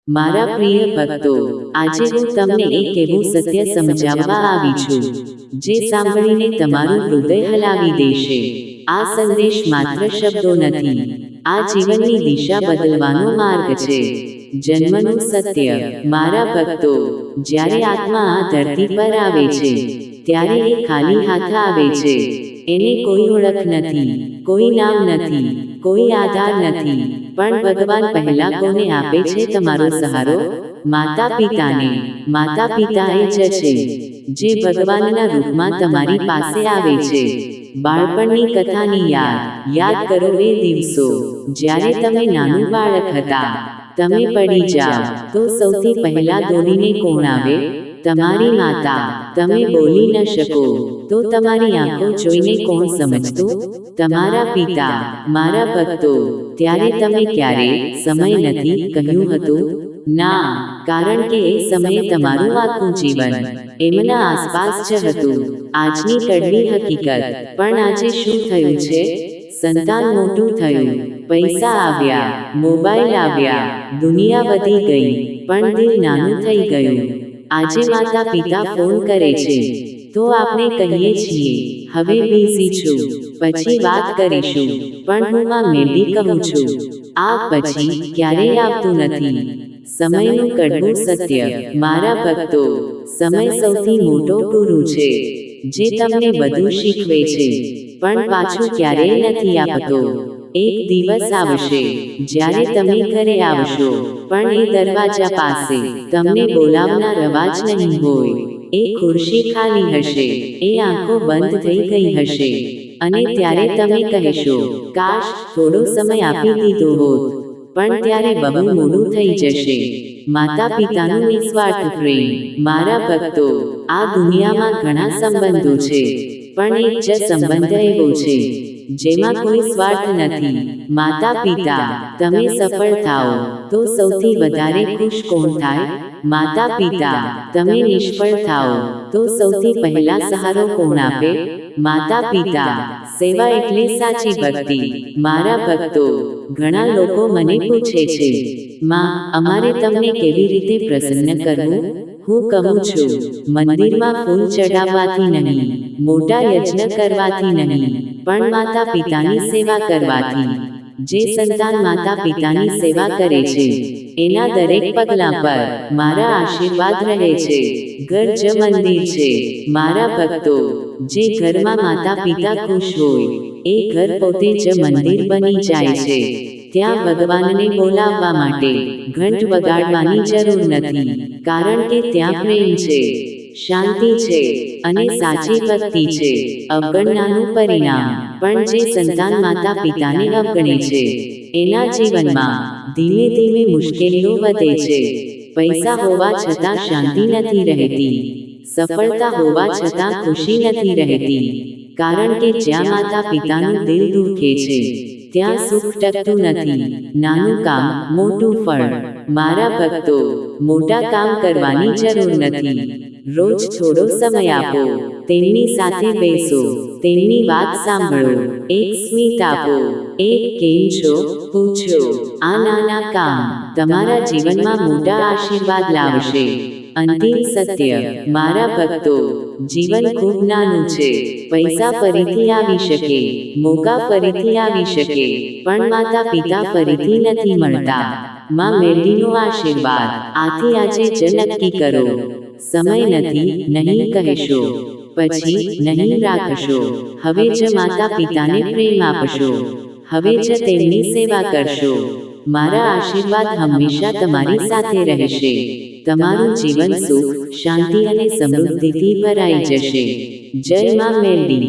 મારા પ્રિય ભક્તો, આજે હું તમને એક એવું સત્ય સમજાવવા આવી છું, જે સાંભળીને તમારું હૃદય હલાવી દેશે. આ સંદેશ માત્ર શબ્દો નથી, આ જીવનની દિશા બદલવાનો માર્ગ છે. જન્મનું સત્ય. મારા ભક્તો, જ્યારે આત્મા આ ધરતી પર આવે છે, ત્યારે એ ખાલી હાથ આવે છે. એને કોઈ ઓળખ નથી, કોઈ નામ નથી, કોઈ આધાર નથી. પણ ભગવાન પહેલા કોને આપે છે તમારો સહારો? માતા પિતાને. માતા પિતા એ જ છે, જે ભગવાનના રૂપમાં તમારી પાસે આવે છે. બાળપણની કથાની યાદ કરો એ દિવસો, જ્યારે તમે નાનું બાળક હતા. તમે પડી જાઓ તો સૌથી પહેલા દોડીને કોણ આવે? તમારી માતા. તમે બોલી ન શકો તો તમારી આંખો જોઈને કોણ સમજતું? તમારા પિતા. મારા ભક્તો, ત્યારે તમે ક્યારે સમય નથી કહ્યું હતું? ના, કારણ કે એ સમયે તમારું આખું જીવન એમના આસપાસ જ હતું. આજની કડવી હકીકત. પણ આજે શું થયું છે? સંતાન મોટું થયું, પૈસા આવ્યા, મોબાઈલ આવ્યા, દુનિયા વધી ગઈ, પણ દિલ નાનું થઈ ગયું. આજે માતા પિતા ફોન કરે છે તો આપણે કહીએ છીએ, હવે બિઝી છું, પછી વાત કરીશું. પણ હું માં મેળી કહું છું, આ પછી ક્યારેય આવતું નથી. સમયનું કડવું સત્ય. મારા ભક્તો, સમય સૌથી મોટો ગુરુ છે, જે તમને બધું શીખવે છે, પણ પાછું ક્યારેય નથી આપતો. એક દિવસ આવશે જ્યારે તમે ઘરે આવશો, પણ એ દરવાજા પાસે તમને બોલાવનાર અવાજ નહીં હોય. એ ખુરશી ખાલી હશે, એ આંખો બંધ થઈ ગઈ હશે, અને ત્યારે તમે કહેશો, કાશ થોડો સમય આપી દીધો હોત. પણ ત્યારે બહુ મોડું થઈ જશે. માતા પિતાનું નિસ્વાર્થ પ્રેમ. મારા ભક્તો, આ દુનિયામાં ઘણા સંબંધો છે, પણ એક જ સંબંધ એવો છે જેમાં કોઈ સ્વાર્થ નથી. માતા પિતા. તમે સફળ થાઓ તો સૌથી વધારે ખુશ કોણ થાય? માતા પિતા. તમે નિષ્ફળ થાઓ તો સૌથી પહેલા સહારો કોણ આપે? માતા પિતા. સેવા એટલે સાચી ભક્તિ. મારા ભક્તો, ઘણા લોકો મને પૂછે છે, માં, અમારે તમને કેવી રીતે પ્રસન્ન કરવું? હું કહું છું, મંદિરમાં ફૂલ ચડાવવાથી નહીં, મોટા યજ્ઞ કરવાથી નહીં, પણ માતા પિતાની સેવા કરવાથી. જે સંતાન માતા પિતાની સેવા કરે છે, એના દરેક પગલા પર મારા આશીર્વાદ રહે છે. ઘર જ મંદિર છે. મારા ભક્તો, જે ઘરમાં માતા પિતા ખુશ હોય, એ ઘર પોતે જ મંદિર બની જાય છે. ત્યાં ભગવાનને બોલાવવા માટે ઘંટ વગાડવાની જરૂર નથી, કારણ કે ત્યાં પ્રેમ છે, શાંતિ છે, અને સાચી ભક્તિ છે. અવગણનાનું પરિણામ. પણ જે સંતાન માતા પિતાને અવગણે છે, એના જીવનમાં ધીમે ધીમે મુશ્કેલીઓ વધે છે. પૈસા હોવા છતાં શાંતિ નથી રહેતી, સફળતા હોવા છતાં ખુશી નથી રહેતી, કારણ કે જ્યાં માતા પિતાનું દિલ દુખે છે, ત્યાં સુખ ટકતું નથી. નાનું કામ, મોટું ફળ. મારા ભક્તો, મોટા કામ કરવાની જરૂર નથી. રોજ થોડો સમય આપો, તેમની સાથે બેસો, તેમની વાત સાંભળો, એક સ્મિત આપો, એક કેમ છો પૂછો. આ નાના કામ તમારા જીવનમાં મોટા આશીર્વાદ લાવશે. અંતિમ સત્ય. મારા ભક્તો, જીવન ખૂબ નાનું છે. પૈસા ફરીથી આવી શકે, મોકા ફરીથી આવી શકે, પણ માતા પિતા ફરીથી નથી મળતા. માં મેળવીનો આશીર્વાદ. આથી આજે જ નક્કી કરો, સમય નથી નહીં કહેશો, પછી નહીં રાખશો. હવે જ માતા પિતાને પ્રેમ આપશો, હવે જ તેમની સેવા કરશો. મારા આશીર્વાદ હંમેશા તમારી સાથે રહેશે. તમારું જીવન સુખ, શાંતિ અને સમૃદ્ધિથી ભરાઈ જશે. જય માં મેલડી.